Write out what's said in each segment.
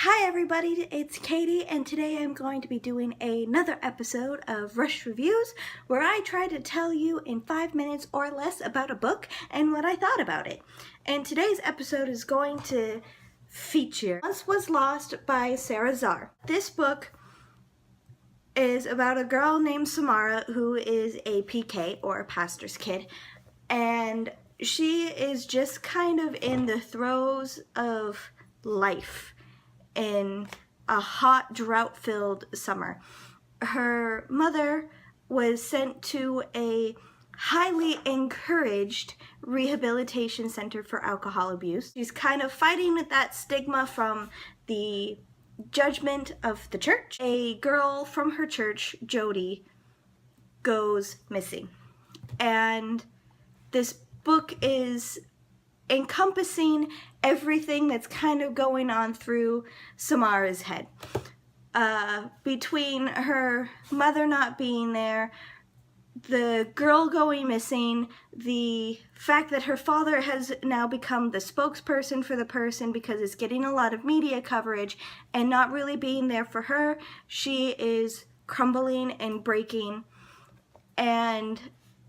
Hi everybody, it's Katie, and today I'm going to be doing another episode of Rush Reviews where I try to tell you in 5 minutes or less about a book and what I thought about it. And today's episode is going to feature Once Was Lost by Sarah Zarr. This book is about a girl named Samara who is a PK, or a pastor's kid, and she is just kind of in the throes of life in a hot, drought-filled summer. Her mother was sent to a highly encouraged rehabilitation center for alcohol abuse. She's kind of fighting with that stigma from the judgment of the church. A girl from her church, Jody, goes missing. And this book is encompassing everything that's kind of going on through Samara's head. Between her mother not being there, the girl going missing, the fact that her father has now become the spokesperson for the person because it's getting a lot of media coverage and not really being there for her, she is crumbling and breaking, and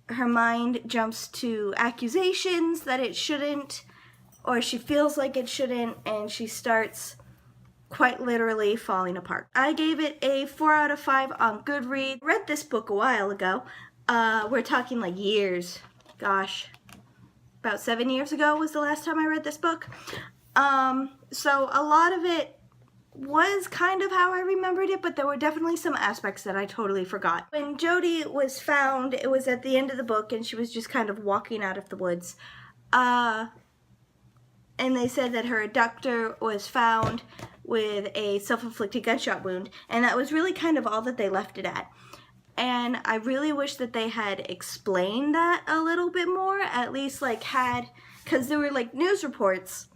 her mind jumps to accusations that it shouldn't, or she feels like it shouldn't, and she starts quite literally falling apart. I gave it a 4 out of 5 on Goodreads. I read this book a while ago. We're talking like years. Gosh, about 7 years ago was the last time I read this book. So a lot of it was kind of how I remembered it, but there were definitely some aspects that I totally forgot. When Jody was found, it was at the end of the book, and she was just kind of walking out of the woods. And they said that her abductor was found with a self-inflicted gunshot wound, and that was really kind of all that they left it at. And I really wish that they had explained that a little bit more, at least like because there were like news reports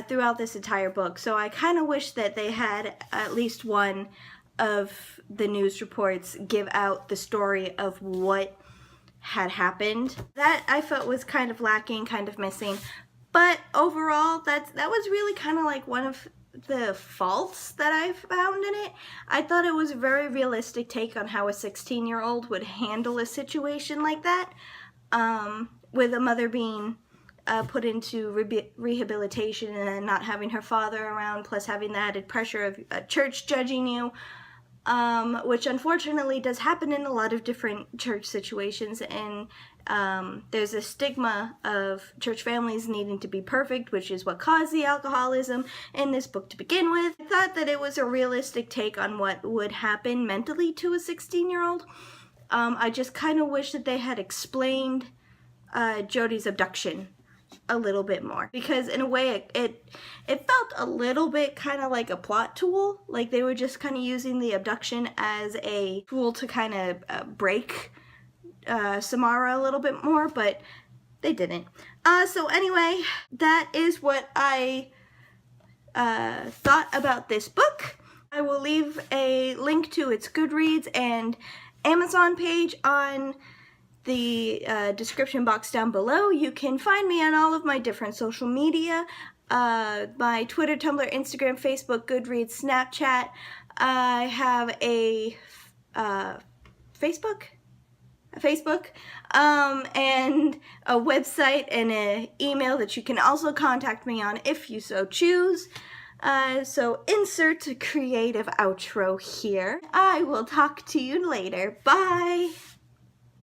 throughout this entire book, so I kind of wish that they had at least one of the news reports give out the story of what had happened. That I felt was kind of lacking, kind of missing, but overall that was really kind of like one of the faults that I found in it. I thought it was a very realistic take on how a 16-year-old would handle a situation like that, with a mother being put into rehabilitation and then not having her father around, plus having the added pressure of a church judging you, which unfortunately does happen in a lot of different church situations, and there's a stigma of church families needing to be perfect, which is what caused the alcoholism in this book to begin with. I thought that it was a realistic take on what would happen mentally to a 16-year-old. I just kind of wish that they had explained Jody's abduction a little bit more, because in a way it felt a little bit kind of like a plot tool, like they were just kind of using the abduction as a tool to kind of break Samara a little bit more, but they didn't. So anyway, that is what I thought about this book. I will leave a link to its Goodreads and Amazon page on the description box down below. You can find me on all of my different social media, my Twitter, Tumblr, Instagram, Facebook, Goodreads, Snapchat. I have a Facebook, and a website and an email that you can also contact me on if you so choose. So insert a creative outro here. I will talk to you later. Bye!